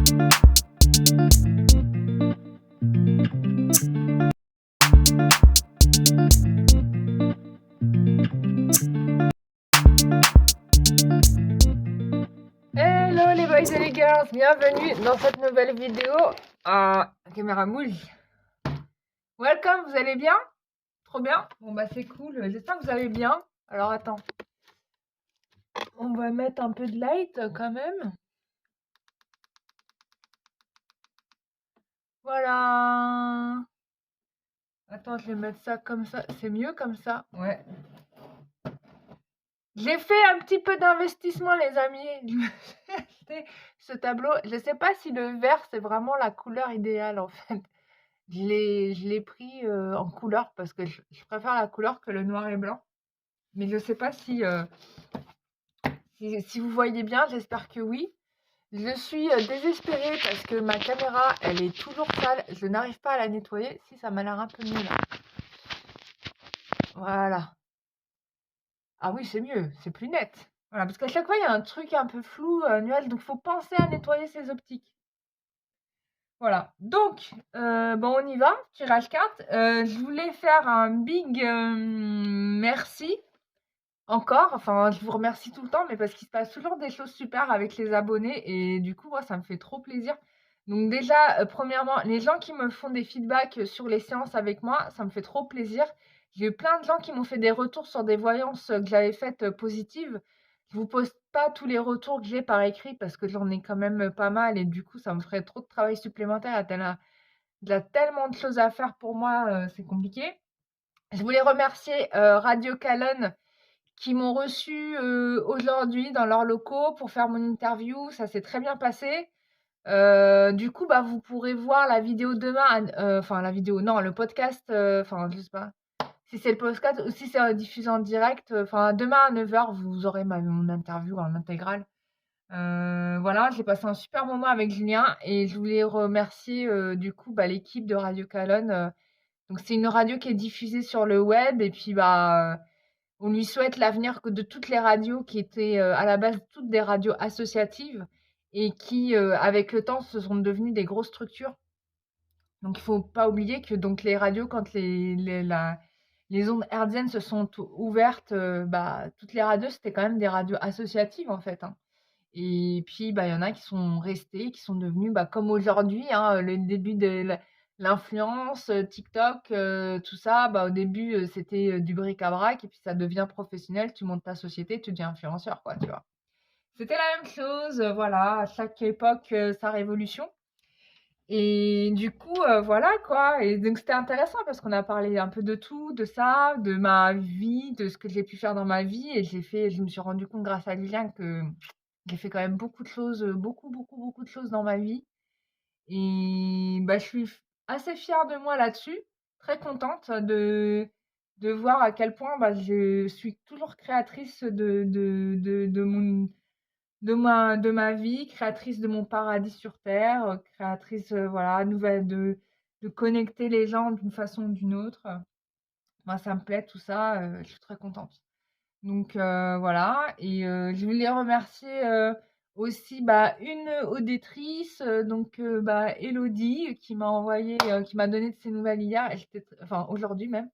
Hello les boys et les girls, bienvenue dans cette nouvelle vidéo à caméra moule. Welcome, vous allez bien? Trop bien? Bon bah c'est cool, j'espère que vous allez bien. Alors attends, on va mettre un peu de light quand même. Voilà. Attends, je vais mettre ça comme ça, c'est mieux comme ça. Ouais. J'ai fait un petit peu d'investissement les amis. J'ai acheté ce tableau. Je sais pas si le vert c'est vraiment la couleur idéale en fait. Je l'ai pris en couleur parce que je préfère la couleur que le noir et blanc. Mais je sais pas si vous voyez bien, j'espère que oui. Je suis désespérée parce que ma caméra, elle est toujours sale. Je n'arrive pas à la nettoyer. Si, ça m'a l'air un peu mieux là. Voilà. Ah oui, c'est mieux, c'est plus net. Voilà, parce qu'à chaque fois, il y a un truc un peu flou, nuage, donc il faut penser à nettoyer ses optiques. Voilà, donc, bon, on y va, tirage carte. Je voulais faire un big merci encore. Enfin, je vous remercie tout le temps, mais parce qu'il se passe toujours des choses super avec les abonnés et du coup, moi, ça me fait trop plaisir. Donc déjà, premièrement, les gens qui me font des feedbacks sur les séances avec moi, ça me fait trop plaisir. J'ai eu plein de gens qui m'ont fait des retours sur des voyances que j'avais faites positives. Je vous pose pas tous les retours que j'ai par écrit parce que j'en ai quand même pas mal et du coup, ça me ferait trop de travail supplémentaire. Il y a tellement de choses à faire pour moi, c'est compliqué. Je voulais remercier Radio Calonne qui m'ont reçu aujourd'hui dans leurs locaux pour faire mon interview. Ça s'est très bien passé. Du coup, bah, vous pourrez voir la vidéo demain. Enfin, la vidéo, non, le podcast. Enfin, je sais pas si c'est le podcast ou si c'est diffusé en direct. Enfin, demain à 9h, vous aurez mon interview en intégrale. Voilà, j'ai passé un super moment avec Julien et je voulais remercier du coup bah, l'équipe de Radio Calonne. Donc, c'est une radio qui est diffusée sur le web et puis bah. On lui souhaite l'avenir de toutes les radios qui étaient à la base toutes des radios associatives et qui, avec le temps, se sont devenues des grosses structures. Donc, il ne faut pas oublier que donc, les radios, quand les ondes hertziennes se sont ouvertes, bah, toutes les radios, c'était quand même des radios associatives, en fait. Hein. Et puis, bah, il y en a qui sont restés, qui sont devenus, bah, comme aujourd'hui, hein, le début de l'influence, TikTok, tout ça, bah, au début, c'était du bric-à-brac et puis ça devient professionnel. Tu montes ta société, tu deviens influenceur, quoi, tu vois. C'était la même chose, voilà, à chaque époque, sa révolution. Et du coup, voilà, quoi. Et donc, c'était intéressant parce qu'on a parlé un peu de tout, de ça, de ma vie, de ce que j'ai pu faire dans ma vie. Et je me suis rendu compte grâce à Lilian que j'ai fait quand même beaucoup de choses, beaucoup, beaucoup, beaucoup de choses dans ma vie et bah, je suis assez fière de moi là-dessus, très contente de voir à quel point, bah, je suis toujours créatrice de ma vie, créatrice de mon paradis sur terre, créatrice, voilà, nouvelle de connecter les gens d'une façon ou d'une autre. Moi, ça me plaît tout ça, je suis très contente. Donc voilà et je voulais remercier, aussi, bah, une auditrice, donc bah, Élodie qui m'a donné de ses nouvelles hier et j'étais tr enfin aujourd'hui même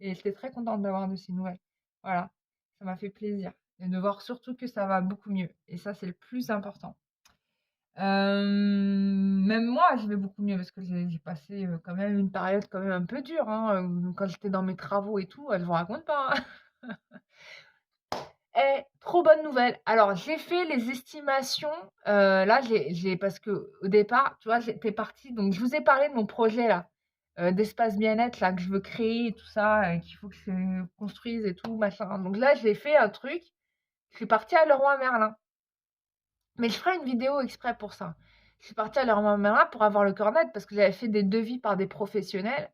et j'étais très contente d'avoir de ses nouvelles. Voilà, ça m'a fait plaisir et de voir surtout que ça va beaucoup mieux et ça, c'est le plus important. Même moi, je vais beaucoup mieux parce que j'ai passé, quand même une période quand même un peu dure, hein, quand j'étais dans mes travaux et tout, je vous raconte pas, hein. Eh, trop bonne nouvelle. Alors, j'ai fait les estimations. Là, parce que au départ, tu vois, j'étais partie. Donc, je vous ai parlé de mon projet là, d'espace bien-être là que je veux créer et tout ça, qu'il faut que je construise et tout machin. Donc là, j'ai fait un truc. Je suis partie à Leroy Merlin. Mais je ferai une vidéo exprès pour ça. Je suis partie à Leroy Merlin pour avoir le cœur net parce que j'avais fait des devis par des professionnels.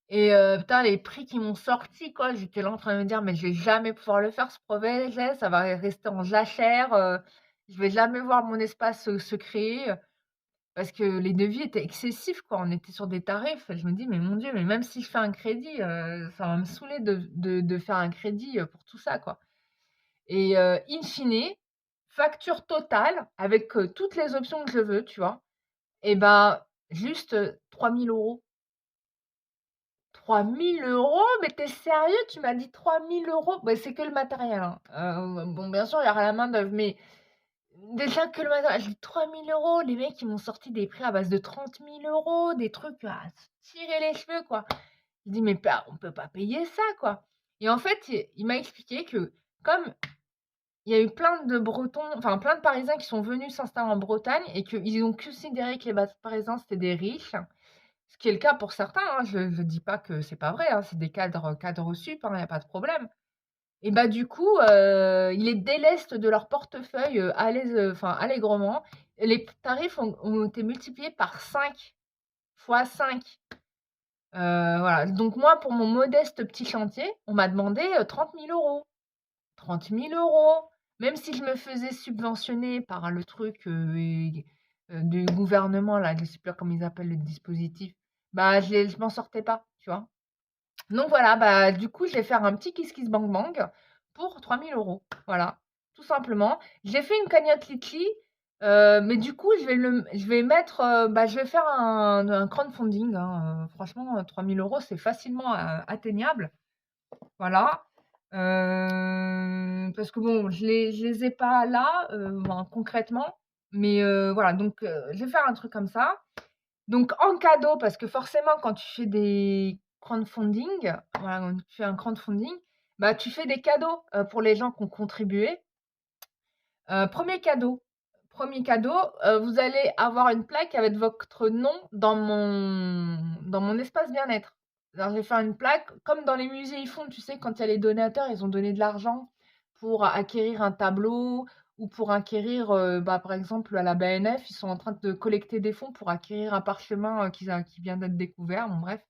Et putain, les prix qui m'ont sorti, quoi, j'étais là en train de me dire: «Mais je vais jamais pouvoir le faire ce projet, ça va rester en jachère, je vais jamais voir mon espace, se créer», parce que les devis étaient excessifs, quoi. On était sur des tarifs, je me dis: «Mais mon Dieu, mais même si je fais un crédit, ça va me saouler de faire un crédit, pour tout ça, quoi» et in fine, facture totale avec toutes les options que je veux, tu vois. Et ben, juste 3000 euros. 3 000 euros. Mais t'es sérieux? Tu m'as dit 3 000 euros? Bah, c'est que le matériel, hein. Bon, bien sûr, il y aura la main-d'œuvre, mais déjà que le matériel, j'ai dit 3 000 euros. Les mecs, ils m'ont sorti des prix à base de 30 000 euros, des trucs à se tirer les cheveux, quoi. Je dis, mais on peut pas payer ça, quoi. Et en fait, il m'a expliqué que comme il y a eu plein de Bretons, enfin plein de Parisiens qui sont venus s'installer en Bretagne et qu'ils ont considéré que les Parisiens c'était des riches, ce qui est le cas pour certains, hein, je ne dis pas que c'est pas vrai, hein, c'est des cadres sup, il n'y a pas de problème. Et bah du coup, ils les délestent de leur portefeuille enfin, allègrement. Et les tarifs ont été multipliés par 5, fois 5. Voilà. Donc moi, pour mon modeste petit chantier, on m'a demandé 30 000 euros. 30 000 euros. Même si je me faisais subventionner par le truc du gouvernement, là, je ne sais plus comment ils appellent le dispositif, bah, je m'en sortais pas, tu vois. Donc voilà, bah, du coup, je vais faire un petit kiss kiss bang bang pour 3 000 euros. Voilà, tout simplement. J'ai fait une cagnotte Litchi, mais du coup, je vais mettre, bah, je vais faire un crowdfunding, hein. Franchement, 3 000 euros, c'est facilement atteignable. Voilà. Parce que bon, je les ai pas là, ben, concrètement, mais voilà, donc je vais faire un truc comme ça. Donc en cadeau, parce que forcément, quand tu fais des crowdfunding, voilà, quand tu fais un crowdfunding, bah, tu fais des cadeaux pour les gens qui ont contribué. Premier cadeau, vous allez avoir une plaque avec votre nom dans mon espace bien-être. Alors, je vais faire une plaque, comme dans les musées, ils font, tu sais, quand il y a les donateurs, ils ont donné de l'argent pour acquérir un tableau ou pour acquérir, bah, par exemple, à la BNF, ils sont en train de collecter des fonds pour acquérir un parchemin qui vient d'être découvert. Bon, bref.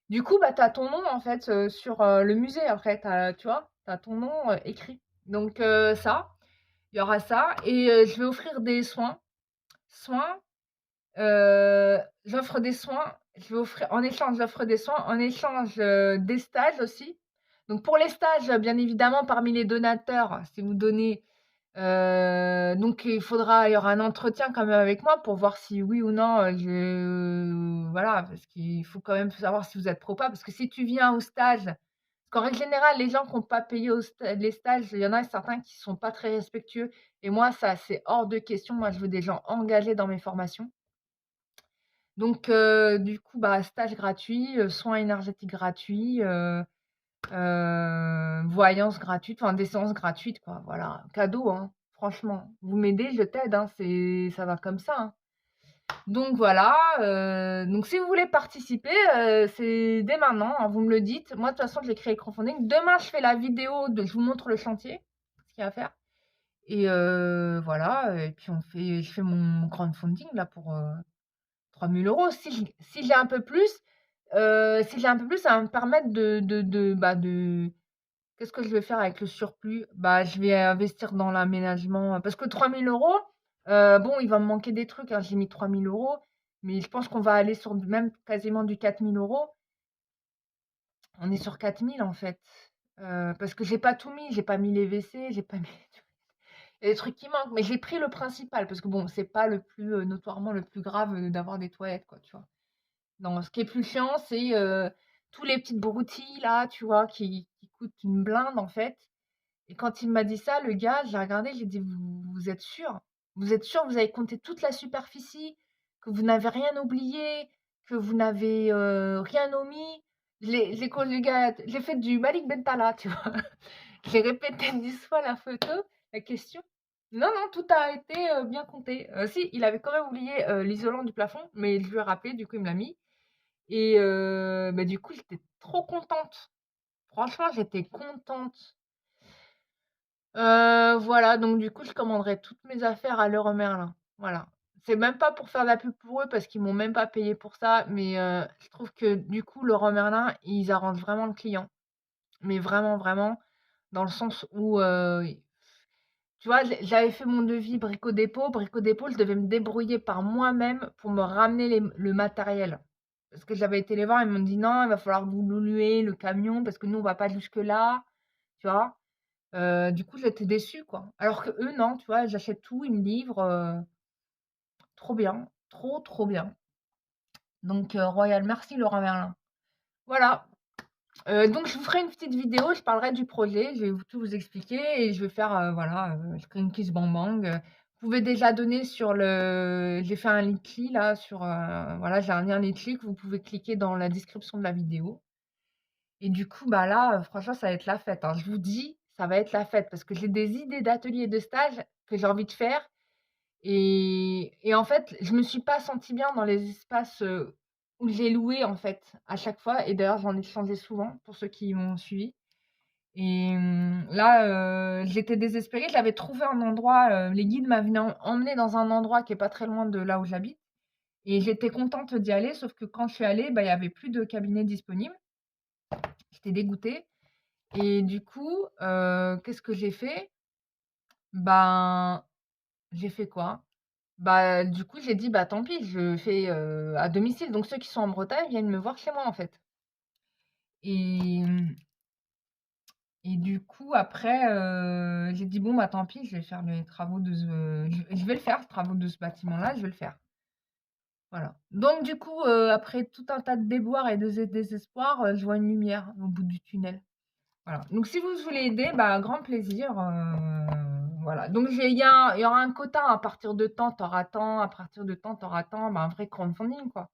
Du coup, bah, tu as ton nom, en fait, sur le musée, après, tu vois, tu as ton nom écrit. Donc, ça. Il y aura ça et je vais offrir des soins, j'offre des soins, je vais offrir en échange, j'offre des soins, en échange, des stages aussi. Donc pour les stages, bien évidemment, parmi les donateurs, si vous donnez, donc il y aura un entretien quand même avec moi pour voir si oui ou non, voilà, parce qu'il faut quand même savoir si vous êtes pro ou pas. Parce que si tu viens au stage, qu'en règle générale, les gens qui ont pas payé les stages, il y en a certains qui sont pas très respectueux et moi ça, c'est hors de question. Moi, je veux des gens engagés dans mes formations. Donc du coup, bah, stage gratuit, soins énergétiques gratuits, voyance gratuite, enfin des séances gratuites quoi, voilà. Cadeau, hein, franchement. Vous m'aidez, je t'aide, hein, ça va comme ça, hein. Donc voilà, donc si vous voulez participer, c'est dès maintenant, hein, vous me le dites. Moi, de toute façon, je vais créer le crowdfunding. Demain, je fais la vidéo je vous montre le chantier, ce qu'il y a à faire. Et voilà, et puis je fais mon crowdfunding là pour 3 000 euros. Si j'ai un peu plus, ça va me permettre bah, qu'est-ce que je vais faire avec le surplus? Bah, je vais investir dans l'aménagement, parce que 3 000 euros, bon, il va me manquer des trucs, hein. J'ai mis 3 000 euros, mais je pense qu'on va aller sur même quasiment du 4 000 euros. On est sur 4 000 en fait, parce que j'ai pas tout mis. J'ai pas mis les WC, j'ai pas mis il y a des trucs qui manquent, mais j'ai pris le principal parce que bon, c'est pas le plus, notoirement le plus grave, d'avoir des toilettes quoi, tu vois? Non, ce qui est plus chiant, c'est, tous les petites broutilles là, tu vois, qui coûtent une blinde en fait. Et quand il m'a dit ça, le gars, j'ai regardé, j'ai dit: «Vous êtes sûr? Vous êtes sûr? Vous avez compté toute la superficie? Que vous n'avez rien oublié? Que vous n'avez, rien omis?» Le gars, j'ai fait du Malik Bentala, tu vois? J'ai répété 10 fois la question. Non, non, tout a été, bien compté. Si, il avait quand même oublié, l'isolant du plafond, mais je lui ai rappelé, du coup, il me l'a mis. Et bah, du coup, j'étais trop contente. Franchement, j'étais contente. Voilà, donc du coup, je commanderai toutes mes affaires à Leroy Merlin. Voilà. C'est même pas pour faire de la pub pour eux parce qu'ils m'ont même pas payé pour ça, mais je trouve que du coup, Leroy Merlin, ils arrangent vraiment le client. Mais vraiment, vraiment, dans le sens où, tu vois, j'avais fait mon devis Brico Dépôt. Brico Dépôt, je devais me débrouiller par moi-même pour me ramener le matériel. Parce que j'avais été les voir, ils m'ont dit: «Non, il va falloir que vous nous louiez le camion parce que nous, on va pas jusque-là», tu vois? Du coup, j'étais déçue, quoi. Alors que eux non, tu vois? J'achète tout, ils me livrent, trop bien, trop, trop bien. Donc royal merci Leroy Merlin. Voilà, donc je vous ferai une petite vidéo, je parlerai du projet, je vais tout vous expliquer et je vais faire, voilà, je ferai une kiss bang bang, vous pouvez déjà donner sur le j'ai fait un Linkly là sur, voilà, j'ai un lien Linkly que vous pouvez cliquer dans la description de la vidéo et du coup, bah, là, franchement, ça va être la fête, hein. Je vous dis, ça va être la fête parce que j'ai des idées d'ateliers et de stages que j'ai envie de faire et en fait, je me suis pas sentie bien dans les espaces, où j'ai loué, en fait, à chaque fois et d'ailleurs, j'en ai changé souvent pour ceux qui m'ont suivi et là, j'étais désespérée. J'avais trouvé un endroit, les guides m'avaient emmenée dans un endroit qui est pas très loin de là où j'habite et j'étais contente d'y aller, sauf que quand je suis allée, bah, il y avait plus de cabinet disponible. J'étais dégoûtée et du coup, qu'est-ce que j'ai fait? Ben, j'ai fait quoi? Bah, du coup, j'ai dit: «Bah, tant pis, je fais, à domicile». Donc ceux qui sont en Bretagne viennent me voir chez moi, en fait et et du coup, après, j'ai dit: «Bon, bah, tant pis, je vais faire les travaux de ce» je vais le faire, les travaux de ce bâtiment-là, je vais le faire. Voilà. Donc du coup, après tout un tas de déboires et de désespoir, je vois une lumière au bout du tunnel. Voilà. Donc si vous voulez aider, bah, grand plaisir, voilà. Donc il y aura un quota à partir de temps, tu auras tant, à partir de temps, tu auras tant, bah, un vrai crowdfunding, quoi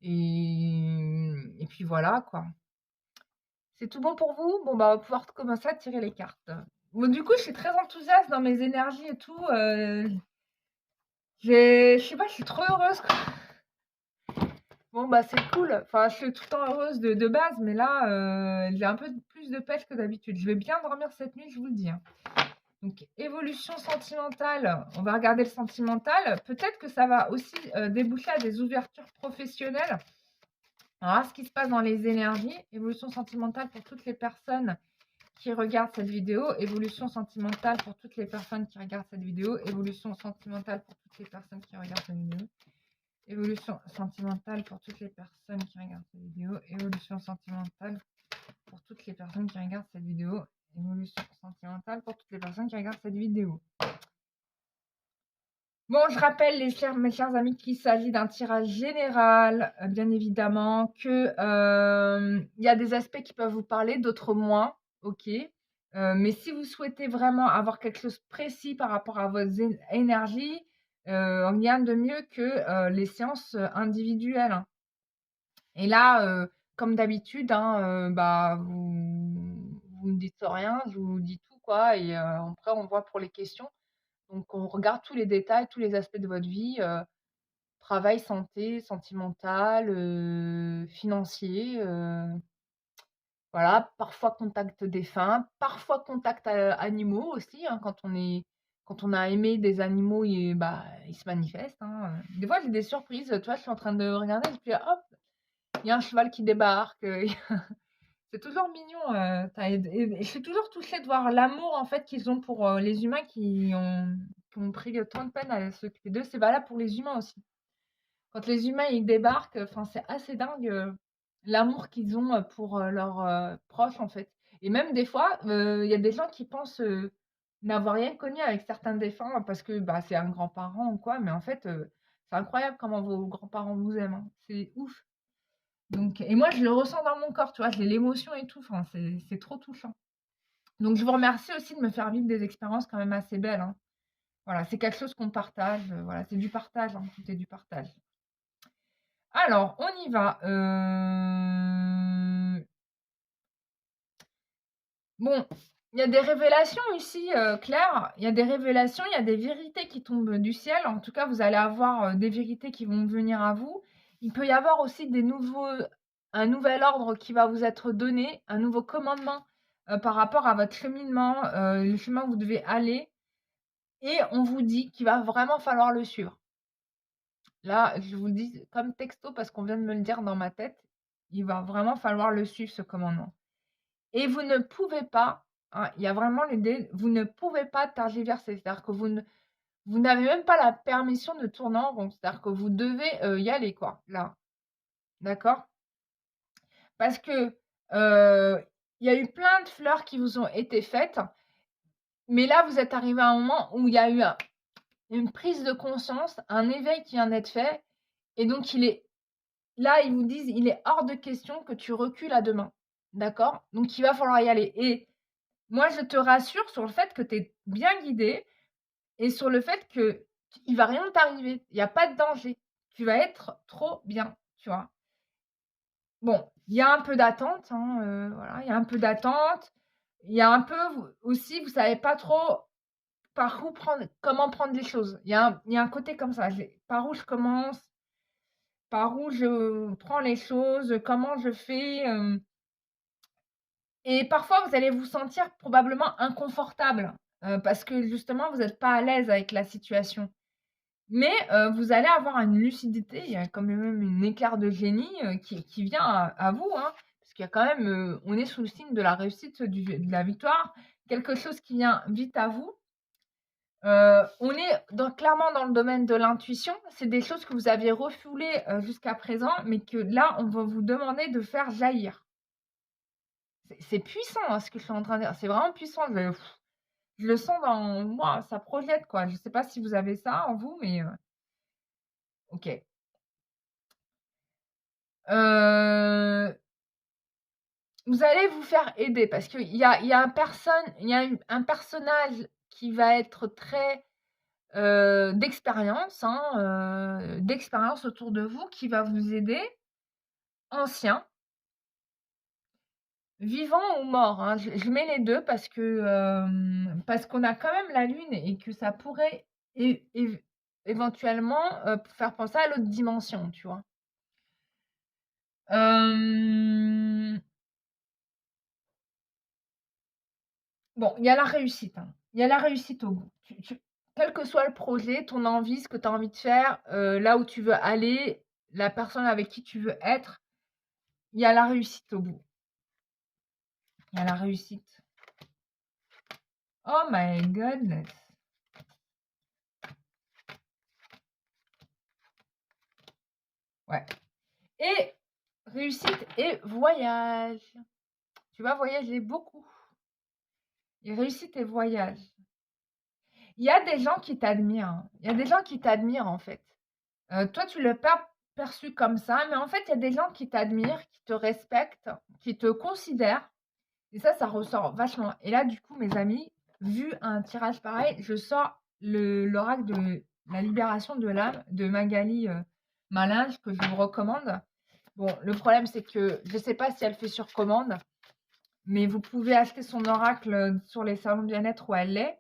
et puis voilà, quoi. C'est tout bon pour vous? Bon, bah, on va pouvoir commencer à tirer les cartes. Bon, du coup, je suis très enthousiaste dans mes énergies et tout, je sais pas, je suis trop heureuse, quoi. Bon, bah, c'est cool. Enfin, je suis tout le temps heureuse de base, mais là, j'ai un peu plus de pêche que d'habitude. Je vais bien dormir cette nuit, je vous le dis, hein. Donc évolution sentimentale, on va regarder le sentimental. Peut-être que ça va aussi, déboucher à des ouvertures professionnelles. Alors, ce qui se passe dans les énergies, évolution sentimentale pour toutes les personnes qui regardent cette vidéo, évolution sentimentale pour toutes les personnes qui regardent cette vidéo, évolution sentimentale pour toutes les personnes qui regardent cette vidéo, évolution sentimentale pour toutes les personnes qui regardent cette vidéo, évolution sentimentale pour toutes les personnes qui regardent cette vidéo, évolution sentimentale pour toutes les personnes qui regardent cette vidéo. Bon, je rappelle mes chers amis qu'il s'agit d'un tirage général, bien évidemment, que il y a des aspects qui peuvent vous parler, d'autres moins, OK. Mais si vous souhaitez vraiment avoir quelque chose de précis par rapport à votre énergie, rien de mieux que, les séances, individuelles, hein. Et là, comme d'habitude, hein, bah, vous me dites rien, je vous dis tout, quoi et après on voit pour les questions. Donc on regarde tous les détails, tous les aspects de votre vie, travail, santé, sentimental, financier, voilà. Parfois contact défunts, parfois contact, animaux aussi, hein, quand on a aimé des animaux et bah, ils se manifestent, hein, Des fois j'ai des surprises, tu vois? Je suis en train de regarder et puis hop, il y a un cheval qui débarque, c'est toujours mignon, tu et je suis toujours touchée de voir l'amour en fait qu'ils ont pour, les humains qui ont pris tant de peine à s'occuper d'eux. C'est valable pour les humains aussi. Quand les humains, ils débarquent, enfin, c'est assez dingue, l'amour qu'ils ont, pour, leurs, proches, en fait et même des fois, il y a des gens qui pensent, n'avoir rien connu avec certains défunts parce que, bah, c'est un grand-parent ou quoi, mais en fait, c'est incroyable comment vos grands-parents vous aiment, hein. C'est ouf. Donc et moi, je le ressens dans mon corps, tu vois? J'ai l'émotion et tout, enfin, c'est trop touchant. Donc je vous remercie aussi de me faire vivre des expériences quand même assez belles, hein. Voilà, c'est quelque chose qu'on partage, voilà, c'est du partage, hein, tout est du partage. Alors, on y va. Bon, il y a des révélations ici, Claire. Il y a des révélations, il y a des vérités qui tombent du ciel. En tout cas, vous allez avoir, des vérités qui vont venir à vous. Il peut y avoir aussi un nouvel ordre qui va vous être donné, un nouveau commandement, par rapport à votre cheminement, le chemin que vous devez aller et on vous dit qu'il va vraiment falloir le suivre. Là, je vous le dis comme texto parce qu'on vient de me le dire dans ma tête, il va vraiment falloir le suivre ce commandement et vous ne pouvez pas, hein, il y a vraiment l'idée, vous ne pouvez pas tergiverser. C'est-à-dire que vous n'avez même pas la permission de tourner en rond. C'est-à-dire que vous devez, y aller quoi, là. D'accord? Parce que, heu, il y a eu plein de fleurs qui vous ont été faites, mais là, vous êtes arrivé à un moment où il y a eu une prise de conscience, un éveil qui vient d'être fait, et donc là, ils vous disent, il est hors de question que tu recules à demain, d'accord? Donc il va falloir y aller. Et moi, je te rassure sur le fait que tu es bien guidé et sur le fait qu'il va rien t'arriver. Il y a pas de danger. Tu vas être trop bien, tu vois? Bon, il y a un peu d'attente, hein, voilà, il y a un peu d'attente. Il y a un peu aussi, vous savez pas trop par où prendre comment prendre les choses. Il y a un côté comme ça, par où je commence, par où je prends les choses, comment je fais, et parfois vous allez vous sentir probablement inconfortable, parce que justement vous êtes pas à l'aise avec la situation. Mais, vous allez avoir une lucidité, il y a quand même une éclair de génie, qui vient à vous, hein. Parce qu'il y a quand même, on est sous le signe de la réussite, de la victoire, quelque chose qui vient vite à vous. On est clairement dans le domaine de l'intuition. C'est des choses que vous aviez refoulées, jusqu'à présent, mais que là, on va vous demander de faire jaillir. C'est puissant, hein, ce que je suis en train de dire. C'est vraiment puissant. Je le sens dans moi, ça projette, quoi. Je sais pas si vous avez ça en vous, mais OK. Heu, Vous allez vous faire aider parce qu'il y a un personnage qui va être très, d'expérience autour de vous, qui va vous aider, ancien, vivant ou mort, hein. Je mets les 2 parce qu'on a quand même la lune et que ça pourrait éventuellement, faire penser à l'autre dimension, tu vois? Hem Bon, il y a la réussite, hein. Il y a la réussite au bout. Quel que soit le projet, ton envie, ce que tu as envie de faire, là où tu veux aller, la personne avec qui tu veux être, il y a la réussite au bout. Il y a la réussite. Oh my goodness! Ouais, et réussite et voyage. Tu vas voyager beaucoup, et réussite et voyage. Il y a des gens qui t'admirent, hein. Il y a des gens qui t'admirent, en fait. Toi, tu l'as pas perçu comme ça, mais en fait, il y a des gens qui t'admirent, qui te respectent, qui te considèrent, et ça ressort vachement. Et là, du coup, mes amis, vu un tirage pareil, je sors l'oracle de la libération de l'âme de Magali, Malinge, que je vous recommande. Bon, le problème, c'est que je sais pas si elle fait sur commande, mais vous pouvez acheter son oracle, sur les salons de bien-être où elle est.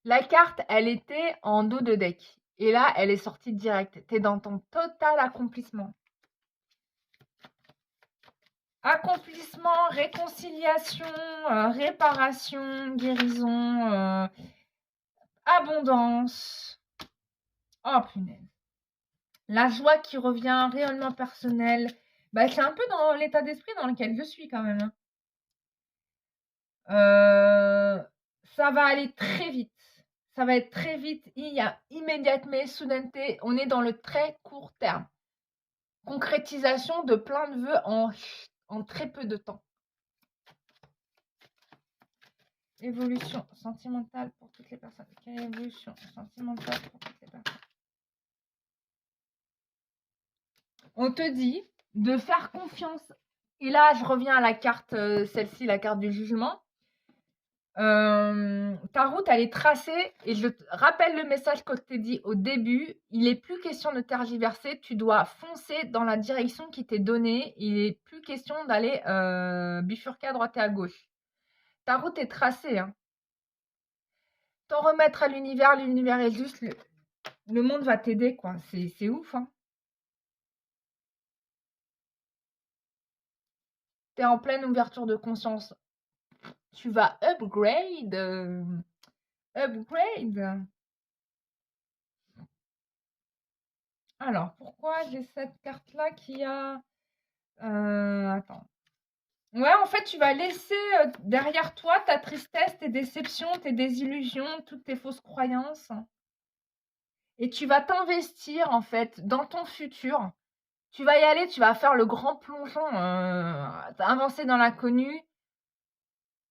La carte, elle était en dos de deck. Et là, elle est sortie direct. Tu es dans ton total accomplissement. Accomplissement, réconciliation, réparation, guérison, abondance. Oh punaise. La joie qui revient, rayonnement personnel. Bah, c'est un peu dans l'état d'esprit dans lequel je suis quand même, hein. Ça va aller très vite. Ça va être très vite. Il y a immédiatement, soudaineté. On est dans le très court terme. Concrétisation de plein de vœux en très peu de temps. Évolution sentimentale pour toutes les personnes. Quelle évolution sentimentale pour toutes les personnes? On te dit de faire confiance. Et là, je reviens à la carte, celle-ci, la carte du jugement. Ta route, elle est tracée, et je te rappelle le message que je t'ai dit au début. Il n'est plus question de tergiverser. Tu dois foncer dans la direction qui t'est donnée. Il n'est plus question d'aller bifurquer à droite et à gauche. Ta route est tracée, hein. T'en remettre à l'univers est juste. Le monde va t'aider, quoi. C'est ouf, hein. T'es en pleine ouverture de conscience. Tu vas upgrade. Upgrade. Alors, pourquoi j'ai cette carte-là qui a. Attends. Ouais, en fait, tu vas laisser derrière toi ta tristesse, tes déceptions, tes désillusions, toutes tes fausses croyances. Et tu vas t'investir, en fait, dans ton futur. Tu vas y aller, tu vas faire le grand plongeon, avancer dans l'inconnu,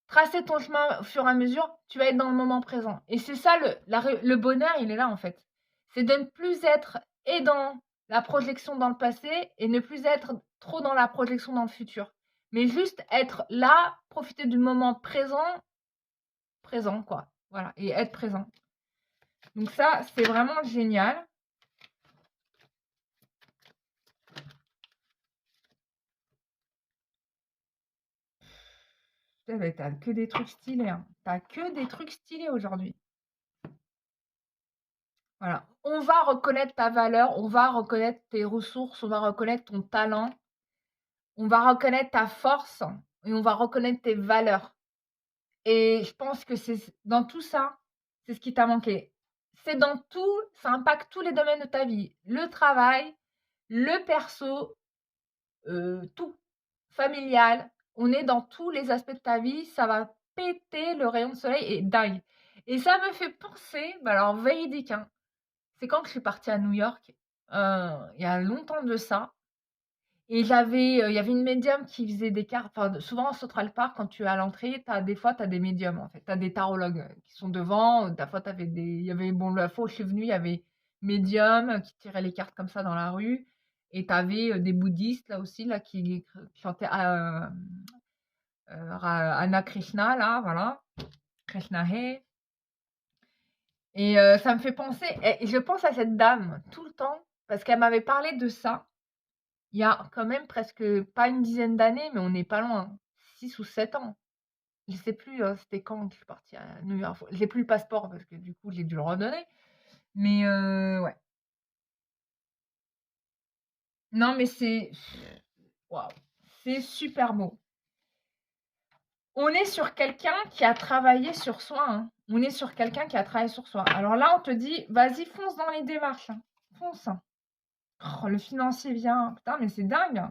tracer ton chemin au fur et à mesure, tu vas être dans le moment présent. Et c'est ça le bonheur, il est là en fait. C'est de ne plus être et dans la projection dans le passé et ne plus être trop dans la projection dans le futur. Mais juste être là, profiter du moment présent quoi. Voilà, et être présent. Donc ça, c'est vraiment génial. Putain, mais t'as que des trucs stylés, hein. T'as que des trucs stylés aujourd'hui. Voilà. On va reconnaître ta valeur, on va reconnaître tes ressources, on va reconnaître ton talent, on va reconnaître ta force et on va reconnaître tes valeurs. Et je pense que c'est dans tout ça, c'est ce qui t'a manqué. C'est dans tout, ça impacte tous les domaines de ta vie. Le travail, le perso, tout. Familial. On est dans tous les aspects de ta vie. Ça va péter le rayon de soleil et dingue. Et ça me fait penser, bah alors véridique, hein, c'est quand que je suis partie à New York, il y a longtemps de ça. Et il y avait une médium qui faisait des cartes. Enfin, souvent en Central Park, quand tu es à l'entrée, des fois, tu as des médiums en fait. Tu as des tarologues qui sont devant. Des fois, il y avait, bon, la fois où je suis venue, il y avait médium qui tiraient les cartes comme ça dans la rue. Et tu avais des bouddhistes là aussi, là, qui chantaient Anna Krishna, là, voilà. Krishna He. Et ça me fait penser, et je pense à cette dame tout le temps, parce qu'elle m'avait parlé de ça. Il y a quand même presque pas une dizaine d'années, mais on n'est pas loin. 6 ou 7 ans. Je sais plus, c'était quand que je suis partie à New York. J'ai plus le passeport parce que du coup, j'ai dû le redonner. Mais ouais. Non, mais c'est waouh, c'est super beau. On est sur quelqu'un qui a travaillé sur soi, hein. On est sur quelqu'un qui a travaillé sur soi. Alors là, on te dit: «Vas-y, fonce dans les démarches, hein. Fonce». Oh, le financier vient. Putain, mais c'est dingue.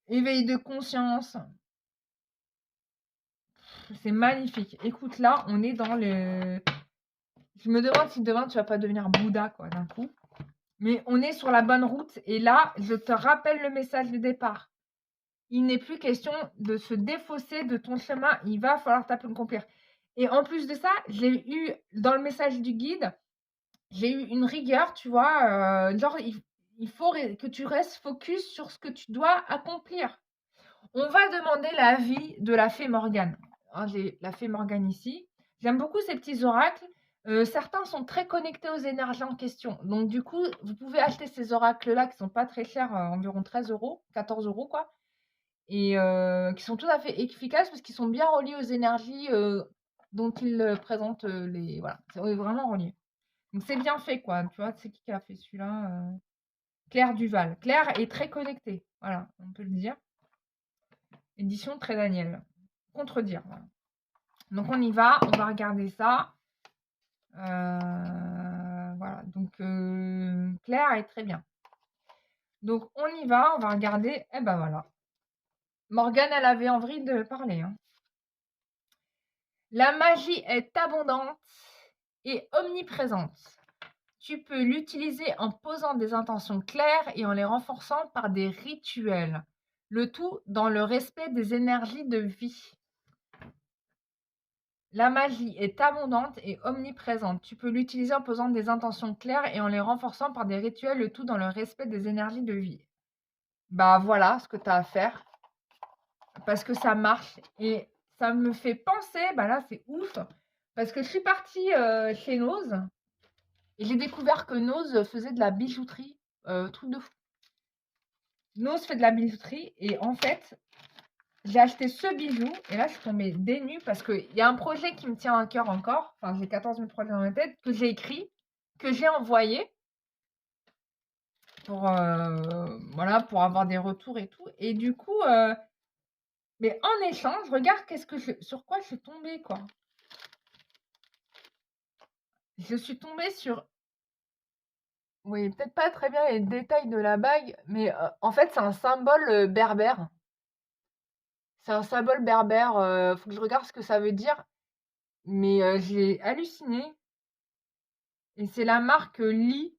Éveil de conscience. C'est magnifique. Écoute, là, on est dans le... Je me demande si demain, tu vas pas devenir Bouddha, quoi, d'un coup. Mais on est sur la bonne route. Et là, je te rappelle le message de départ. Il n'est plus question de se défausser de ton chemin. Il va falloir t'accomplir. Et en plus de ça, j'ai eu, dans le message du guide, j'ai eu une rigueur, tu vois. Genre, il faut que tu restes focus sur ce que tu dois accomplir. On va demander l'avis de la fée Morgane. Hein, j'ai la fée Morgane ici. J'aime beaucoup ces petits oracles. Certains sont très connectés aux énergies en question. Donc, du coup, vous pouvez acheter ces oracles-là qui sont pas très chers, environ 13 euros, 14 euros, quoi. Et qui sont tout à fait efficaces parce qu'ils sont bien reliés aux énergies dont ils présentent les. Voilà, c'est vraiment relié. Donc, c'est bien fait, quoi. Tu vois, c'est qui a fait celui-là Claire Duval. Claire est très connectée. Voilà, on peut le dire. Édition Très Daniel. Contredire. Voilà. Donc on y va, on va regarder ça. Voilà, donc Claire est très bien. Donc on y va, on va regarder. Et ben voilà. Morgane, elle avait envie de parler. Hein. La magie est abondante et omniprésente. Tu peux l'utiliser en posant des intentions claires et en les renforçant par des rituels. Le tout dans le respect des énergies de vie. La magie est abondante et omniprésente. Tu peux l'utiliser en posant des intentions claires et en les renforçant par des rituels, le tout dans le respect des énergies de vie. Bah voilà ce que tu as à faire. Parce que ça marche. Et ça me fait penser, bah là c'est ouf. Parce que je suis partie chez Nose et j'ai découvert que Nose faisait de la bijouterie. Truc de fou. Nose fait de la bijouterie et en fait, j'ai acheté ce bijou et là je suis tombée des nues parce qu'il y a un projet qui me tient à cœur encore. Enfin, j'ai 14 000 projets dans ma tête que j'ai écrit, que j'ai envoyé pour, voilà, pour avoir des retours et tout. Et du coup, mais en échange, regarde sur quoi je suis tombée, quoi. Je suis tombée sur... Oui, peut-être pas très bien les détails de la bague, mais en fait, c'est un symbole berbère. C'est un symbole berbère. Faut que je regarde ce que ça veut dire. Mais j'ai halluciné. Et c'est la marque Lee.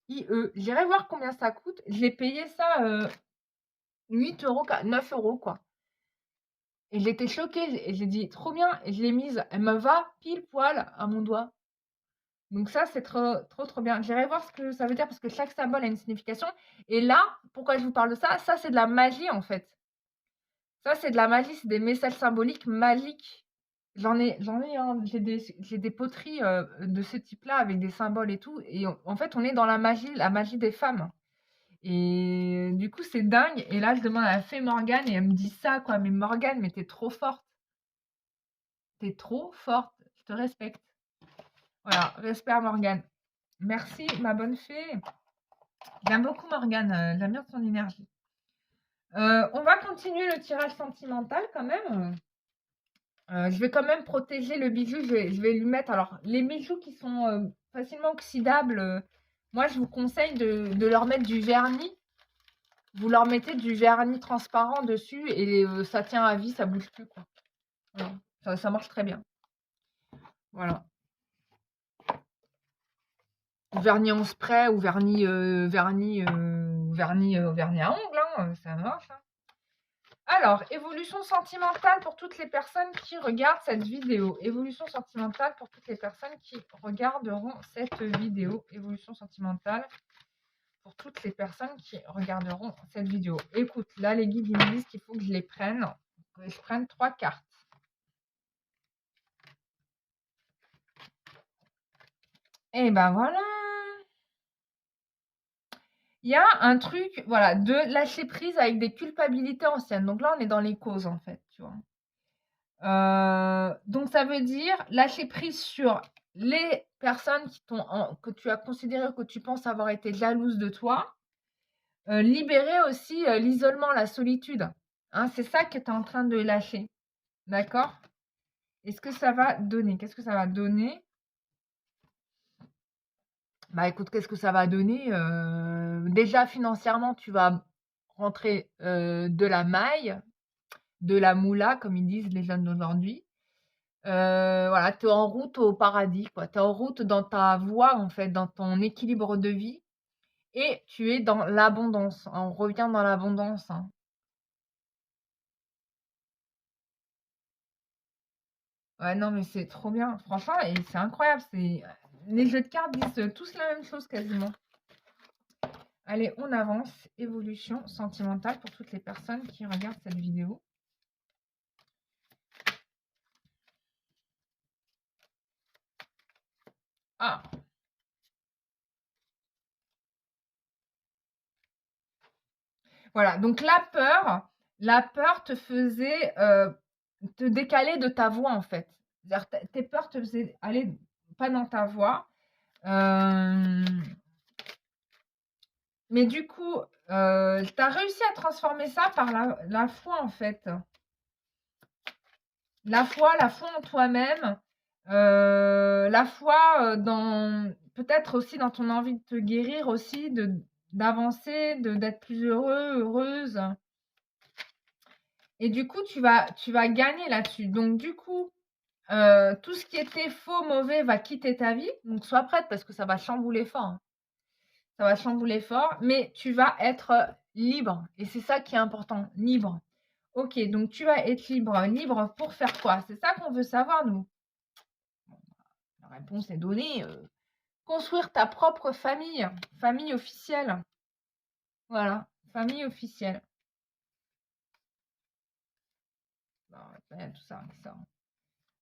IE. J'irai voir combien ça coûte. J'ai payé ça 8 euros, 9 euros, quoi. Et j'étais choquée. Et j'ai dit, trop bien. Et je l'ai mise. Elle me va pile poil à mon doigt. Donc ça, c'est trop, trop, trop bien. J'irai voir ce que ça veut dire parce que chaque symbole a une signification. Et là, pourquoi je vous parle de ça? Ça, c'est de la magie, en fait. Ça, c'est de la magie. C'est des messages symboliques magiques. Hein, j'ai des poteries de ce type-là avec des symboles et tout. Et en fait, on est dans la magie des femmes. Et du coup, c'est dingue. Et là, je demande à la fée Morgane et elle me dit ça, quoi. Mais Morgane, mais t'es trop forte. T'es trop forte. Je te respecte. Voilà, respect à Morgane. Merci, ma bonne fée. J'aime beaucoup Morgane. J'aime bien son énergie. On va continuer le tirage sentimental quand même. Je vais quand même protéger le bijou. Je vais lui mettre. Alors, les bijoux qui sont facilement oxydables, moi, je vous conseille de leur mettre du vernis. Vous leur mettez du vernis transparent dessus et ça tient à vie, ça bouge plus, quoi. Voilà. Ça marche très bien. Voilà. Vernis en spray ou vernis à ongles, hein, ça marche. Hein. Alors, évolution sentimentale pour toutes les personnes qui regardent cette vidéo. Évolution sentimentale pour toutes les personnes qui regarderont cette vidéo. Évolution sentimentale pour toutes les personnes qui regarderont cette vidéo. Écoute, là, les guides, ils me disent qu'il faut que je les prenne. Que je prenne 3 cartes. Et ben voilà. Il y a un truc, voilà, de lâcher prise avec des culpabilités anciennes. Donc là, on est dans les causes, en fait, tu vois. Donc ça veut dire lâcher prise sur les personnes que tu as considéré, que tu penses avoir été jalouses de toi. Libérer aussi l'isolement, la solitude. Hein, c'est ça que tu es en train de lâcher. D'accord? Est-ce que ça va donner? Qu'est-ce que ça va donner? Bah écoute, qu'est-ce que ça va donner? Déjà financièrement, tu vas rentrer de la maille, de la moula, comme ils disent les jeunes d'aujourd'hui. Voilà, tu es en route au paradis, quoi. Tu es en route dans ta voie, en fait, dans ton équilibre de vie. Et tu es dans l'abondance. On revient dans l'abondance. Hein. Ouais, non, mais c'est trop bien. Franchement, et c'est incroyable. Les jeux de cartes disent tous la même chose quasiment. Allez, on avance. Évolution sentimentale pour toutes les personnes qui regardent cette vidéo. Ah. Voilà, donc la peur te faisait te décaler de ta voix en fait. C'est-à-dire, tes peurs te faisaient aller pas dans ta voix. Mais du coup, tu as réussi à transformer ça par la foi en fait. La foi en toi-même. La foi dans peut-être aussi dans ton envie de te guérir aussi, d'avancer, d'être plus heureux, heureuse. Et du coup, tu vas gagner là-dessus. Donc, du coup, tout ce qui était faux, mauvais va quitter ta vie. Donc, sois prête parce que ça va chambouler fort. Hein. Ça va chambouler fort, mais tu vas être libre. Et c'est ça qui est important, libre. Ok, donc tu vas être libre. Libre pour faire quoi? C'est ça qu'on veut savoir, nous. La réponse est donnée. Construire ta propre famille. Famille officielle. Voilà, famille officielle. Bon, tout ça, tout ça.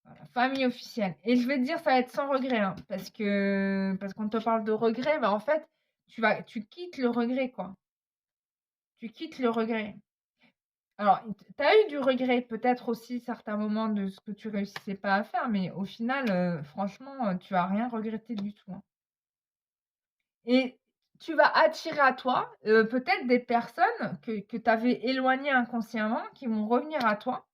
Voilà, famille officielle. Et je vais te dire, ça va être sans regret, hein, parce qu'on te parle de regret, mais en fait, tu quittes le regret, quoi. Tu quittes le regret. Alors, tu as eu du regret, peut-être aussi certains moments de ce que tu réussissais pas à faire, mais au final, franchement, tu as rien regretté du tout. Hein. Et tu vas attirer à toi peut-être des personnes que tu avais éloignées inconsciemment qui vont revenir à toi.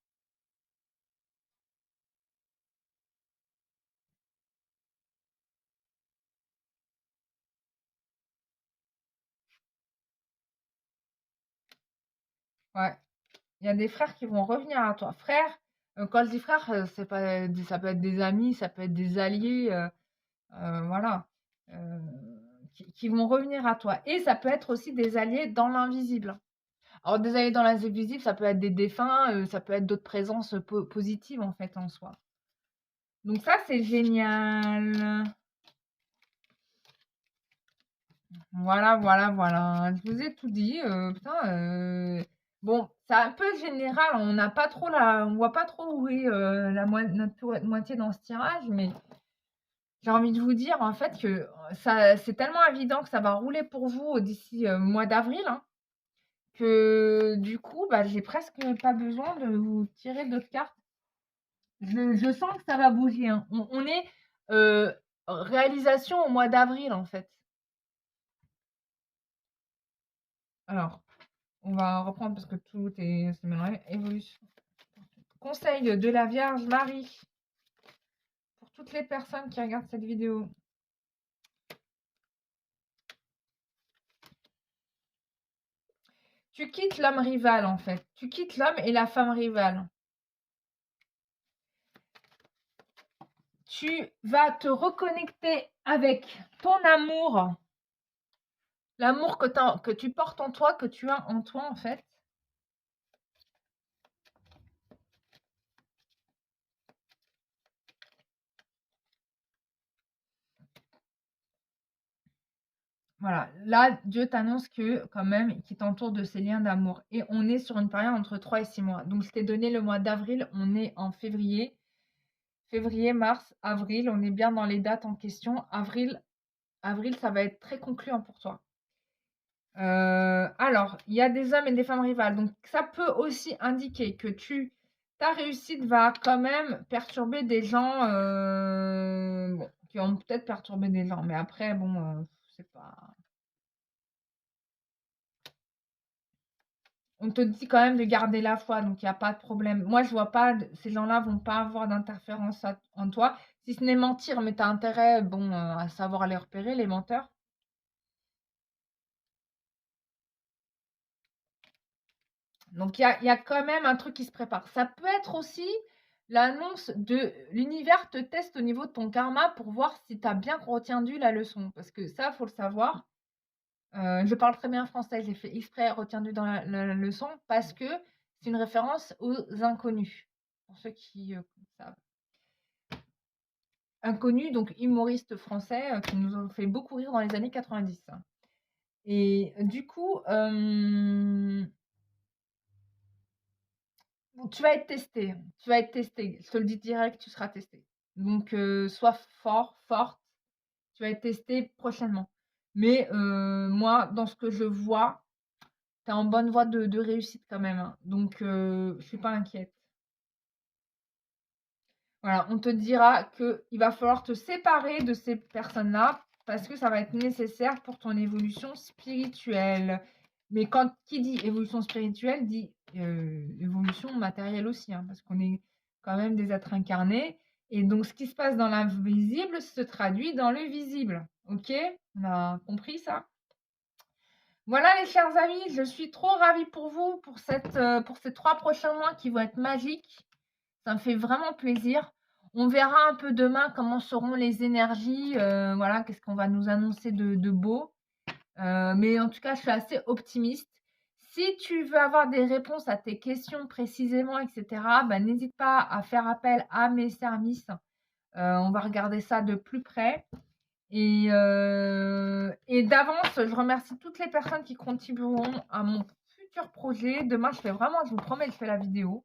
Ouais. Il y a des frères qui vont revenir à toi. Frère, quand je dis frère, c'est pas ça peut être des amis, ça peut être des alliés, voilà, heu, qui vont revenir à toi. Et ça peut être aussi des alliés dans l'invisible. Alors, des alliés dans l'invisible, ça peut être des défunts, ça peut être d'autres présences positives, en fait, en soi. Donc ça, c'est génial. Voilà, voilà, voilà. Je vous ai tout dit. Putain, bon, c'est un peu général. On n'a pas trop on voit pas trop où est notre moitié dans ce tirage, mais j'ai envie de vous dire en fait que ça, c'est tellement évident que ça va rouler pour vous d'ici mois d'avril, hein, que du coup, bah, j'ai presque pas besoin de vous tirer d'autres cartes. Je sens que ça va bouger, hein. On est réalisation au mois d'avril en fait. Alors, on va reprendre parce que tout est mélangé. Évolution. Conseil de la Vierge Marie pour toutes les personnes qui regardent cette vidéo. Tu quittes l'homme rival en fait. Tu quittes l'homme et la femme rivale. Tu vas te reconnecter avec ton amour. L'amour que tu portes en toi, que tu as en toi en fait. Voilà, là, Dieu t'annonce que, quand même, qu'il t'entoure de ces liens d'amour. Et on est sur une période entre 3 et 6 mois. Donc, je t'ai donné le mois d'avril, on est en février. Février, mars, avril, on est bien dans les dates en question. Avril, ça va être très concluant pour toi. Alors, il y a des hommes et des femmes rivales. Donc, ça peut aussi indiquer que ta réussite va quand même perturber des gens bon, qui ont peut-être perturbé des gens. Mais après, bon, c'est pas... On te dit quand même de garder la foi, donc il n'y a pas de problème. Moi, je vois pas, ces gens-là vont pas avoir d'interférence en toi. Si ce n'est mentir, mais tu as intérêt, bon, à savoir les repérer, les menteurs. Donc, il y a quand même un truc qui se prépare. Ça peut être aussi l'annonce de l'univers te teste au niveau de ton karma pour voir si tu as bien retenu la leçon. Parce que ça, il faut le savoir. Je parle très bien français, j'ai fait exprès retenu dans la leçon parce que c'est une référence aux inconnus. Pour ceux qui savent. Inconnus, donc humoristes français qui nous ont fait beaucoup rire dans les années 90. Et du coup, tu vas être testé. Tu vas être testé. Je te le dis direct, tu seras testé. Donc, sois fort, forte. Tu vas être testé prochainement. Mais moi, dans ce que je vois, tu es en bonne voie de réussite quand même, hein. Donc, je ne suis pas inquiète. Voilà, on te dira qu'il va falloir te séparer de ces personnes-là parce que ça va être nécessaire pour ton évolution spirituelle. Mais qui dit évolution spirituelle dit évolution matérielle aussi, hein, parce qu'on est quand même des êtres incarnés. Et donc, ce qui se passe dans l'invisible se traduit dans le visible. Ok? On a compris ça? Voilà les chers amis, je suis trop ravie pour vous, pour ces 3 prochains mois qui vont être magiques. Ça me fait vraiment plaisir. On verra un peu demain comment seront les énergies, voilà, qu'est-ce qu'on va nous annoncer de beau. Mais en tout cas, je suis assez optimiste. Si tu veux avoir des réponses à tes questions précisément, etc., bah, n'hésite pas à faire appel à mes services. On va regarder ça de plus près. Et d'avance, je remercie toutes les personnes qui contribueront à mon futur projet. Demain, je vous promets, je fais la vidéo.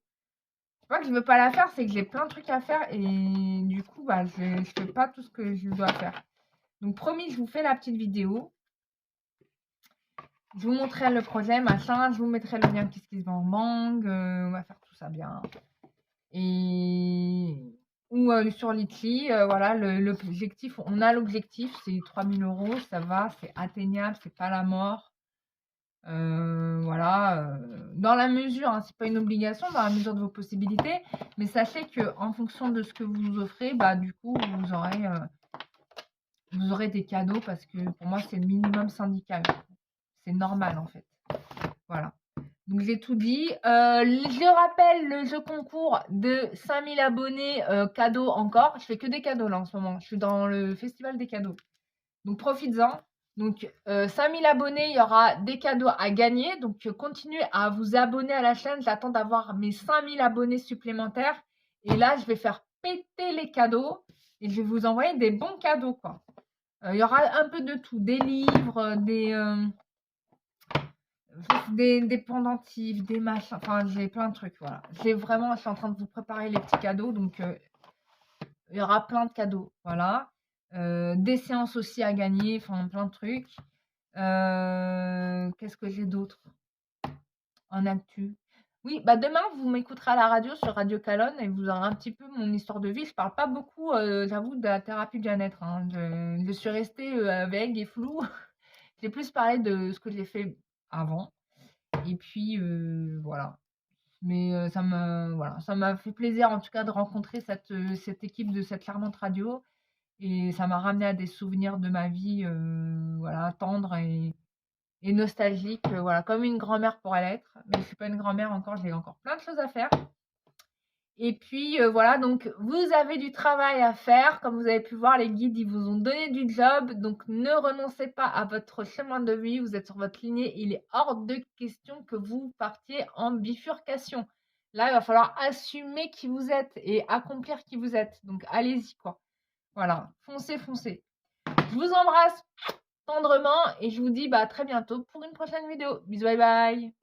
C'est pas que je veux pas la faire, c'est que j'ai plein de trucs à faire et du coup, bah, je fais pas tout ce que je dois faire. Donc, promis, je vous fais la petite vidéo. Je vous montrerai le projet, machin. Je vous mettrai le lien qu'est-ce qui se vend en mangue. On va faire tout ça bien. Ou sur Litchi, voilà, l'objectif, on a l'objectif, c'est 3000 €, ça va, c'est atteignable, c'est pas la mort. Voilà, dans la mesure, hein, c'est pas une obligation, dans la mesure de vos possibilités, mais sachez que en fonction de ce que vous nous offrez, bah du coup vous aurez des cadeaux parce que pour moi c'est le minimum syndical, c'est normal en fait. Voilà. Donc j'ai tout dit. Je rappelle le jeu concours de 5000 abonnés, cadeaux encore. Je fais que des cadeaux là en ce moment. Je suis dans le festival des cadeaux. Donc profites-en. Donc, 5000 abonnés, il y aura des cadeaux à gagner. Donc, continuez à vous abonner à la chaîne. J'attends d'avoir mes 5000 abonnés supplémentaires. Et là, je vais faire péter les cadeaux. Et je vais vous envoyer des bons cadeaux, quoi. Il y aura un peu de tout. Des livres, des pendentifs, des machins. Enfin, j'ai plein de trucs, voilà. Je suis en train de vous préparer les petits cadeaux. Donc, il y aura plein de cadeaux, voilà. Des séances aussi à gagner. Enfin, plein de trucs. Qu'est-ce que j'ai d'autre en actu? Oui, bah demain, vous m'écouterez à la radio sur Radio Calonne et vous aurez un petit peu mon histoire de vie. Je parle pas beaucoup, j'avoue, de la thérapie bien-être, hein. Je suis restée vague et floue. J'ai plus parlé de ce que j'ai fait avant. Et puis, voilà. Mais voilà, ça m'a fait plaisir en tout cas de rencontrer cette équipe de cette charmante radio. Et ça m'a ramené à des souvenirs de ma vie, voilà, tendres et nostalgique, voilà, comme une grand-mère pourrait l'être. Mais je suis pas une grand-mère encore, j'ai encore plein de choses à faire. Et puis voilà, donc vous avez du travail à faire. Comme vous avez pu voir, les guides, ils vous ont donné du job. Donc ne renoncez pas à votre chemin de vie. Vous êtes sur votre lignée. Il est hors de question que vous partiez en bifurcation. Là, il va falloir assumer qui vous êtes et accomplir qui vous êtes. Donc allez-y, quoi. Voilà, foncez, foncez. Je vous embrasse tendrement et je vous dis à très bientôt pour une prochaine vidéo. Bisous, bye bye.